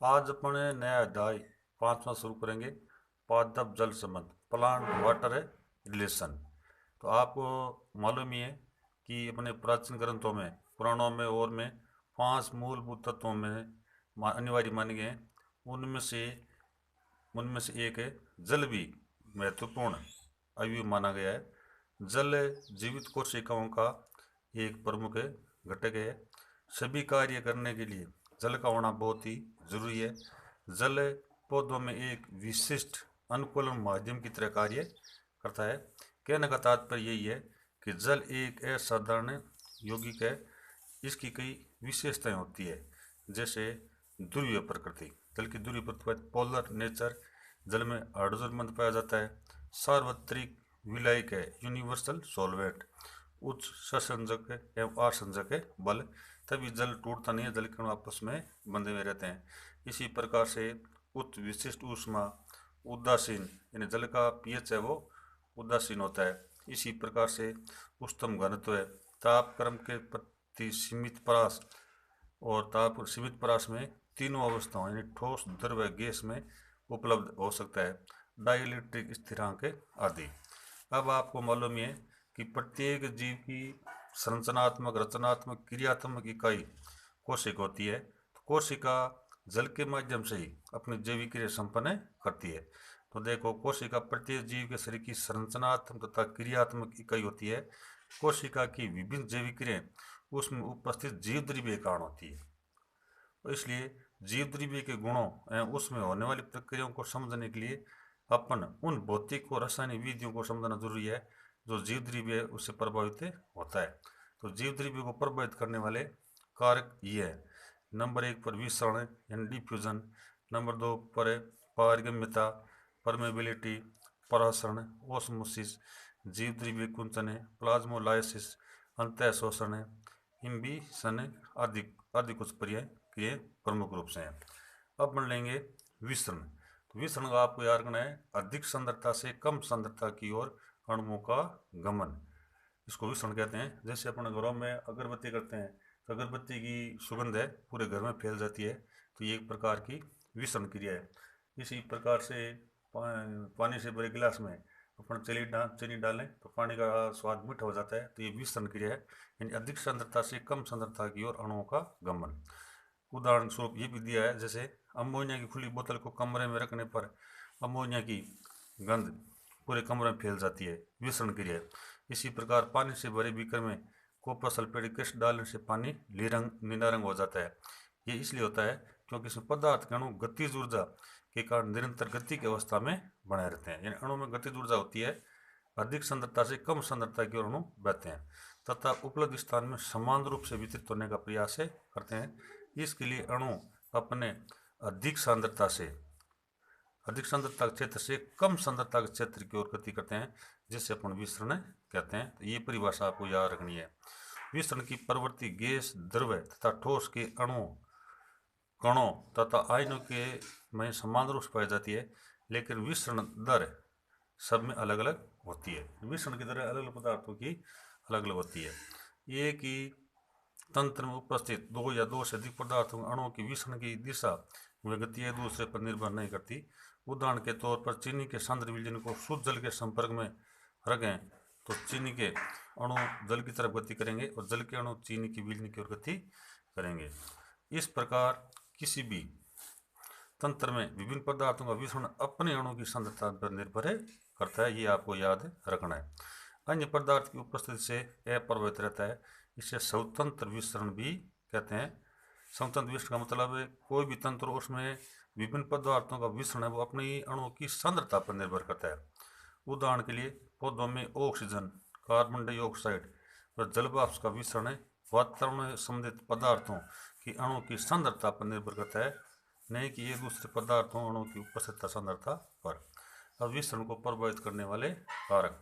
आज अपने नया अध्याय 5वां शुरू करेंगे। पादप जल संबंध, प्लांट वाटर रिलेशन। तो आपको मालूम ही है कि अपने प्राचीन ग्रंथों में, पुराणों में और में 5 मूलभूत तत्वों में अनिवार्य माने गए हैं। उनमें से एक है जल, भी महत्वपूर्ण अवयव माना गया है। जल जीवित कोशिकाओं का एक प्रमुख घटक है। सभी कार्य करने के लिए जल का होना बहुत ही जरूरी है। जल पौधों में एक विशिष्ट अनुकूलन माध्यम की तरह कार्य करता है। कहने का तात्पर्य यही है कि जल एक असाधारण यौगिक है। इसकी कई विशेषताएं होती है, जैसे ध्रुवीय प्रकृति, जल की ध्रुवीय प्रकृति, पोलर नेचर, जल में हाइड्रोजन बंध पाया जाता है। सार्वत्रिक विलायक है, यूनिवर्सल सॉल्वेंट, उच्च संसंजक एवं आसंजक बल, तभी जल टूटता नहीं है, जल के अणु आपस में बंधे हुए रहते हैं। इसी प्रकार से उच्च विशिष्ट ऊष्मा, उदासीन, यानी जल का पीएच है वो उदासीन होता है। इसी प्रकार से उच्चतम घनत्व है, ताप क्रम के प्रति सीमित परास, और ताप सीमित परास में तीनों अवस्थाओं यानी ठोस, द्रव, गैस में उपलब्ध हो सकता है। डाइलेक्ट्रिक स्थिरांक आदि। अब आपको मालूम है कि प्रत्येक जीव की संरचनात्मक, रचनात्मक, क्रियात्मक इकाई कोशिका होती है। तो कोशिका जल के माध्यम से ही अपनी जैविक क्रिया संपन्न करती है। तो देखो, कोशिका प्रत्येक जीव के शरीर की संरचनात्मक तथा क्रियात्मक इकाई होती है। कोशिका की विभिन्न जैविक क्रियाएं उसमें उपस्थित जीव द्रव्य कारण होती है। तो इसलिए जीव द्रव्य के गुणों एवं उसमें होने वाली प्रक्रियाओं को समझने के लिए अपन उन भौतिक और रासायनिक विधियों को समझना जरूरी है जो जीव द्रव्य उससे प्रभावित होता है। तो जीव द्रव्य को प्रभावित करने वाले कारक ये है। नंबर 1 पर विसरण यानी डिफ्यूजन, नंबर 2 पर पारगम्यता, परमेबिलिटी, परासरण, ओस्मोसिस, जीव द्रव्य कुंचन, प्लाज्मोलाइसिस, अंतः शोषण, इम्बिशन आदि आदि कुछ क्रियाएं प्रमुख रूप से हैं। अब मान लेंगे विसरण। तो विसरण का आपको याद रखना है, अधिक सांद्रता से कम सांद्रता की ओर अणुओं का गमन, इसको विसरण कहते हैं। जैसे अपने घरों में अगरबत्ती करते हैं तो अगरबत्ती की सुगंध है पूरे घर में फैल जाती है, तो ये एक प्रकार की विसरण क्रिया है। इसी प्रकार से पानी से भरे गिलास में अपन चीनी डालें तो पानी का स्वाद मीठा हो जाता है, तो ये विसरण क्रिया है, यानी अधिक सांद्रता से कम सांद्रता की ओर अणुओं का गमन। उदाहरण स्वरूप ये भी दिया है, जैसे अमोनिया की खुली बोतल को कमरे में रखने पर अमोनिया की गंध पूरे कमरे में फैल जाती है, विसरण क्रिया है। इसी प्रकार पानी से भरे बीकर में कॉपर सल्फेटिक एसिड डालने से पानी नीला रंग हो जाता है। ये इसलिए होता है क्योंकि इसमें पदार्थ के अणु गतिज ऊर्जा के कारण निरंतर गति की अवस्था में बने रहते हैं, यानी अणु में गतिज ऊर्जा होती है। अधिक सांद्रता से कम सांद्रता की ओर अणु बहते हैं तथा उपलब्ध स्थान में समान रूप से वितरित होने का प्रयास करते हैं। इसके लिए अणु अपने अधिक सांद्रता क्षेत्र से कम सांद्रता के क्षेत्र की ओर गति करते हैं, जिससे अपन विसरण कहते हैं। तो ये परिभाषा आपको याद रखनी है। विसरण की प्रवृत्ति गैस, द्रव तथा ठोस के अणुओं, कणों तथा आयनों के में समान रूप से पाई जाती है, लेकिन विसरण दर सब में अलग अलग होती है। विसरण की दर अलग अलग पदार्थों की अलग अलग होती है। एक ही तंत्र में उपस्थित दो या दो से अधिक पदार्थों अणुओं की विसरण की दिशा व गति एक दूसरे पर निर्भर नहीं करती। उदाहरण के तौर पर चीनी के सांद्र विलयन को शुद्ध जल के संपर्क में रखें तो चीनी के अणु जल की तरफ गति करेंगे और जल के अणु चीनी की विलयन की ओर गति करेंगे। इस प्रकार किसी भी तंत्र में विभिन्न पदार्थों का विसरण अपने अणु की सांद्रता पर निर्भर करता है, ये आपको याद रखना है। अन्य पदार्थ की उपस्थिति से अप्रभावित रहता है, इसे स्वतंत्र विसरण भी कहते हैं। स्वतंत्र विसरण का मतलब है कोई भी तंत्र उसमें विभिन्न पदार्थों का विसरण है वो अपनी अणुओं की सांद्रता पर निर्भर करता है। उदाहरण के लिए पौधों में ऑक्सीजन, कार्बन डाइऑक्साइड व जलवाष्प का विसरण वातावरण में संबंधित पदार्थों की अणु की सांद्रता पर निर्भर करता है, नहीं कि एक दूसरे पदार्थों अणु की उपस्थिति सांद्रता पर। अब विसरण को प्रभावित करने वाले कारक।